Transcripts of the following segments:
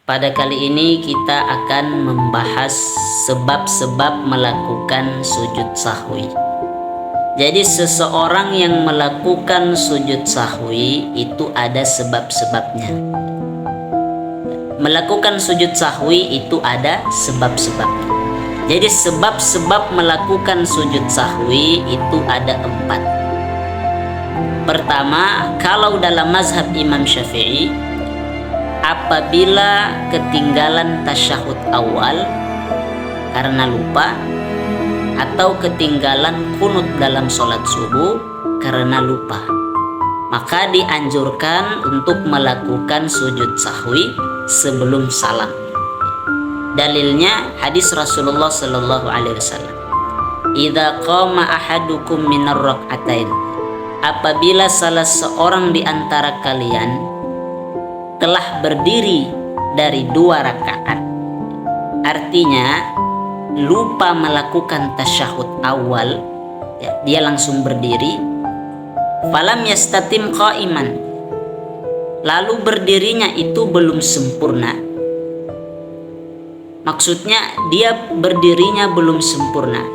Pada kali ini kita akan membahas sebab-sebab melakukan sujud sahwi. Jadi seseorang yang melakukan sujud sahwi itu ada sebab-sebabnya. Melakukan sujud sahwi itu ada sebab-sebabnya. Jadi sebab-sebab melakukan sujud sahwi itu ada 4. Pertama, kalau dalam mazhab Imam Syafi'i, apabila ketinggalan tasyahud awal karena lupa, atau ketinggalan kunut dalam sholat subuh karena lupa, maka dianjurkan untuk melakukan sujud sahwi sebelum salam. Dalilnya hadis Rasulullah Sallallahu Alaihi Wasallam, "Idza qama ahadukum minar rak'atain," apabila salah seorang di antara kalian telah berdiri dari 2 rakaat, artinya lupa melakukan tasyahud awal, ya, dia langsung berdiri, falam yastatim qa'iman, lalu berdirinya itu belum sempurna. Maksudnya dia berdirinya belum sempurna.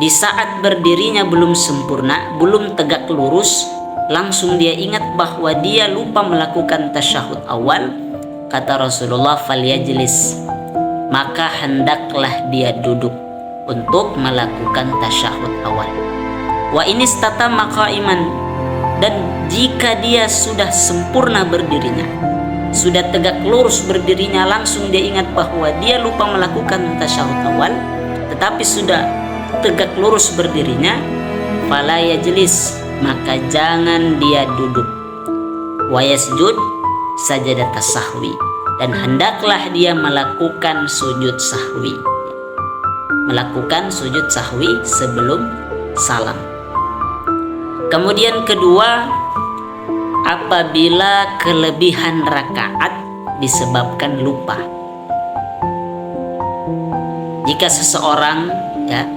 Di saat berdirinya belum sempurna, belum tegak lurus, langsung dia ingat bahwa dia lupa melakukan tasyahud awal. Kata Rasulullah, falyajlis, maka hendaklah dia duduk untuk melakukan tasyahud awal. Wa inistatama qa'iman, dan jika dia sudah sempurna berdirinya, sudah tegak lurus berdirinya, langsung dia ingat bahwa dia lupa melakukan tasyahud awal, tetapi sudah tegak lurus berdirinya, fala yajlis, maka jangan dia duduk. Wa yasjud sajadat sahwi, dan hendaklah dia melakukan sujud sahwi. Melakukan sujud sahwi sebelum salam. Kemudian kedua, apabila kelebihan rakaat disebabkan lupa. Jika seseorang, ya,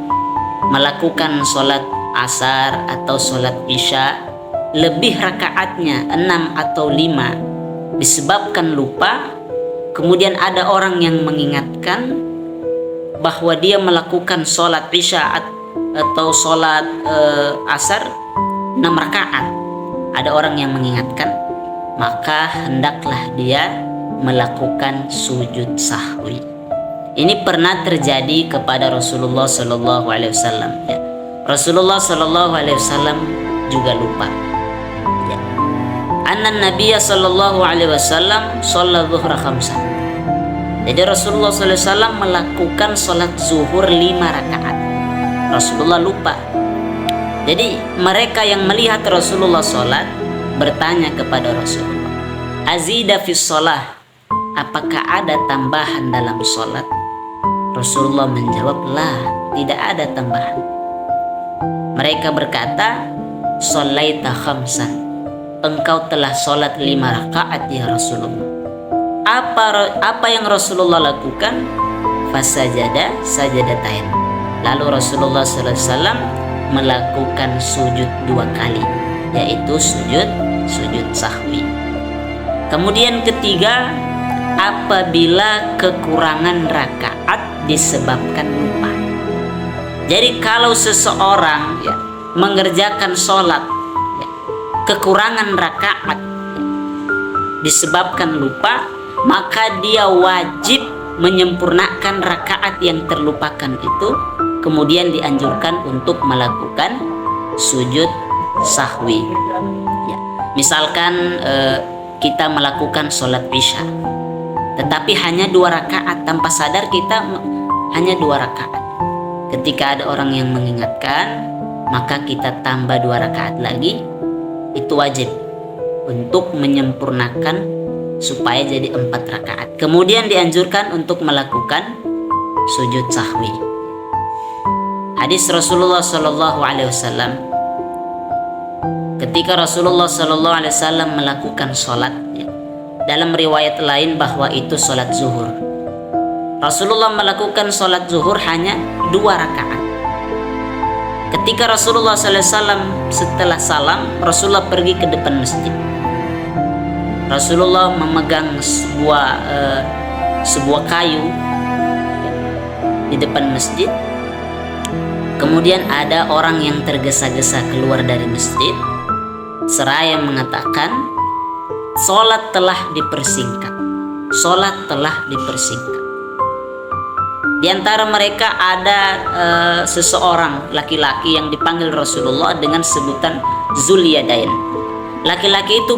melakukan sholat asar atau sholat isya, lebih rakaatnya 6 atau 5 disebabkan lupa, kemudian ada orang yang mengingatkan bahwa dia melakukan sholat isya atau sholat asar 6 rakaat, ada orang yang mengingatkan, maka hendaklah dia melakukan sujud sahwi. Ini pernah terjadi kepada Rasulullah Sallallahu Alaihi Wasallam, ya. Rasulullah Sallallahu Alaihi Wasallam juga lupa, ya. Anna Nabiya Sallallahu Alaihi Wasallam sholat zuhur khamsah. Jadi Rasulullah Sallallahu Alaihi Wasallam melakukan sholat zuhur 5 rakaat. Rasulullah lupa. Jadi mereka yang melihat Rasulullah sholat bertanya kepada Rasulullah, azida fis sholah, apakah ada tambahan dalam sholat? Rasulullah menjawab, la, tidak ada tambahan. Mereka berkata, sholaita khamsan, engkau telah sholat 5 rakaat ya Rasulullah. Apa yang Rasulullah lakukan? Fasajada sajadatain, lalu Rasulullah sallallahu alaihi wasallam melakukan sujud 2 kali, yaitu sujud sahwi. Kemudian ketiga, apabila kekurangan rakaat disebabkan lupa. Jadi kalau seseorang, ya, mengerjakan sholat, ya, kekurangan rakaat, ya, disebabkan lupa, maka dia wajib menyempurnakan rakaat yang terlupakan itu. Kemudian dianjurkan untuk melakukan sujud sahwi, ya. Misalkan kita melakukan sholat isya, tetapi hanya 2 rakaat, tanpa sadar kita hanya 2 rakaat. Ketika ada orang yang mengingatkan, maka kita tambah 2 rakaat lagi. Itu wajib untuk menyempurnakan supaya jadi 4 rakaat. Kemudian dianjurkan untuk melakukan sujud sahwi. Hadis Rasulullah Sallallahu Alaihi Wasallam, ketika Rasulullah Sallallahu Alaihi Wasallam melakukan sholat, ya, dalam riwayat lain bahwa itu sholat zuhur, Rasulullah melakukan sholat zuhur hanya 2 rakaat. Ketika Rasulullah Sallallahu Alaihi Wasallam setelah salam, Rasulullah pergi ke depan masjid. Rasulullah memegang sebuah sebuah kayu di depan masjid. Kemudian ada orang yang tergesa-gesa keluar dari masjid seraya mengatakan, "Sholat telah dipersingkat, sholat telah dipersingkat." Di antara mereka ada seseorang laki-laki yang dipanggil Rasulullah dengan sebutan Zulyadain. Laki-laki itu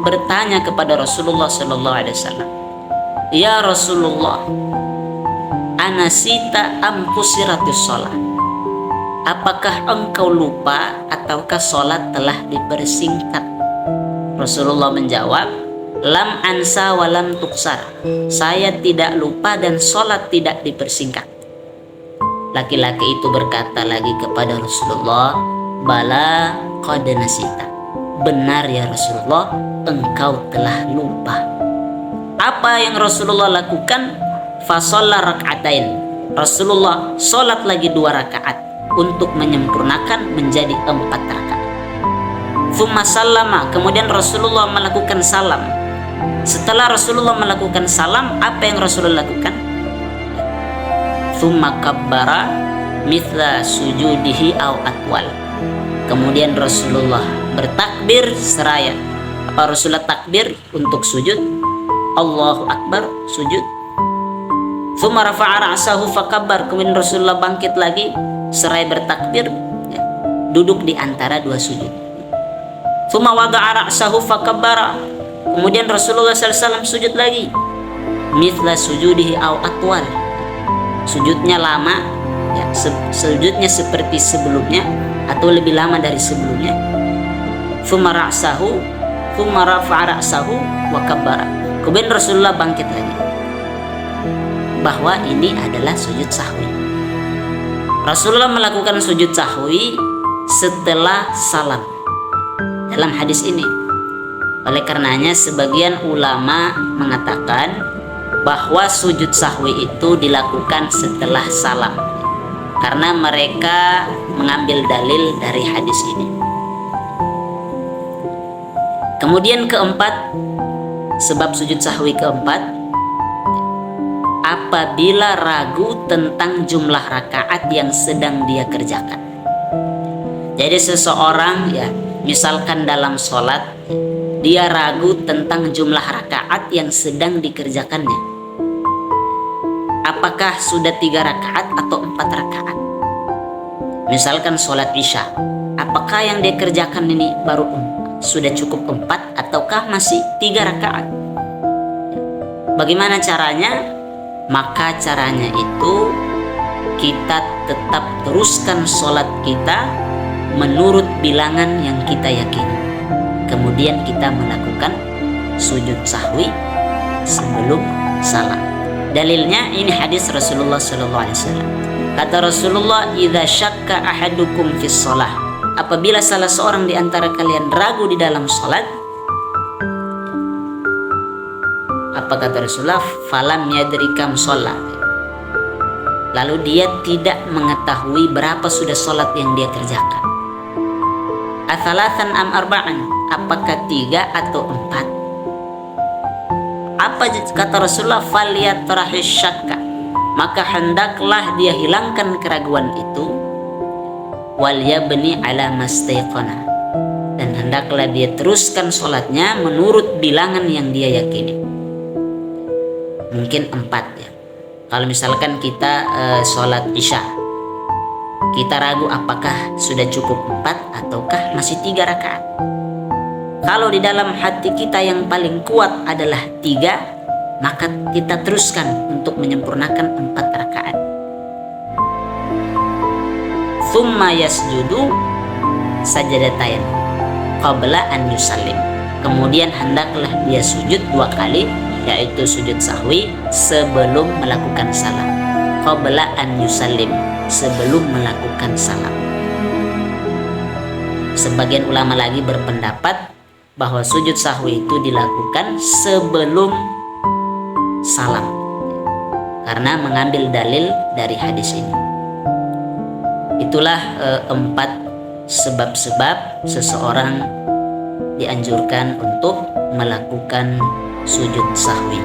bertanya kepada Rasulullah Sallallahu Alaihi Wasallam, "Ya Rasulullah, anasita am qusiratus sholat?" Apakah engkau lupa ataukah sholat telah dipersingkat? Rasulullah menjawab, "Lam ansa wa lam tuksar." Saya tidak lupa dan sholat tidak dipersingkat. Laki-laki itu berkata lagi kepada Rasulullah, "Bala qad nasita." Benar ya Rasulullah, engkau telah lupa. Apa yang Rasulullah lakukan? Fasalla rak'atain. Rasulullah sholat lagi 2 rakaat untuk menyempurnakan menjadi 4 rakaat. Thumma sallama. Kemudian Rasulullah melakukan salam. Setelah Rasulullah melakukan salam, apa yang Rasulullah lakukan? Thumma kabbara mithla sujudihi aw atwal. Kemudian Rasulullah bertakbir seraya. Apa Rasulullah takbir untuk sujud? Allahu Akbar, sujud. Thumma rafa'a ra'sahu fakabbar. Kemudian Rasulullah bangkit lagi seraya bertakbir, duduk di antara 2 sujud. Thumma wada'a ra'sahu fakabbara. Kemudian Rasulullah SAW sujud lagi, mithla sujudihi aw atwal. Sujudnya lama, ya, sujudnya seperti sebelumnya atau lebih lama dari sebelumnya. Thumma rafa'a ra'sahu wa kabbara. Kemudian Rasulullah bangkit lagi, bahwa ini adalah sujud sahwi. Rasulullah melakukan sujud sahwi setelah salam dalam hadis ini. Oleh karenanya sebagian ulama mengatakan bahwa sujud sahwi itu dilakukan setelah salam, karena mereka mengambil dalil dari hadis ini. Kemudian keempat, sebab sujud sahwi keempat, apabila ragu tentang jumlah rakaat yang sedang dia kerjakan. Jadi seseorang, ya, misalkan dalam sholat, dia ragu tentang jumlah rakaat yang sedang dikerjakannya. Apakah sudah 3 rakaat atau 4 rakaat? Misalkan sholat isya, apakah yang dia kerjakan ini baru sudah cukup 4 ataukah masih 3 rakaat? Bagaimana caranya? Maka caranya itu kita tetap teruskan sholat kita menurut bilangan yang kita yakini. Kemudian kita melakukan sujud sahwi sebelum salam. Dalilnya ini hadis Rasulullah SAW. Kata Rasulullah, "Idza syakka ahadukum fis shalah." Apabila salah seorang di antara kalian ragu di dalam sholat, apa kata Rasulullah? Falam yadri kam sholat. Lalu dia tidak mengetahui berapa sudah sholat yang dia kerjakan. Atsalatan am arba'an, apakah 3 atau 4? Apa kata Rasulullah? Falyatrahish syakka, maka hendaklah dia hilangkan keraguan itu. Wal yabni ala mastayqana, dan hendaklah dia teruskan sholatnya menurut bilangan yang dia yakini. Mungkin 4, ya. Kalau misalkan kita sholat isya, kita ragu apakah sudah cukup 4 ataukah masih 3 rakaat. Kalau di dalam hati kita yang paling kuat adalah 3, maka kita teruskan untuk menyempurnakan 4 rakaat. Tsumma yasjudu sajadatain qabla an yusallim. Kemudian hendaklah dia sujud 2 kali, yaitu sujud sahwi sebelum melakukan salam. Qabla an yusallim, sebelum melakukan salam. Sebagian ulama lagi berpendapat bahwa sujud sahwi itu dilakukan sebelum salam, karena mengambil dalil dari hadis ini. Itulah 4 sebab-sebab seseorang dianjurkan untuk melakukan sujud sahwi.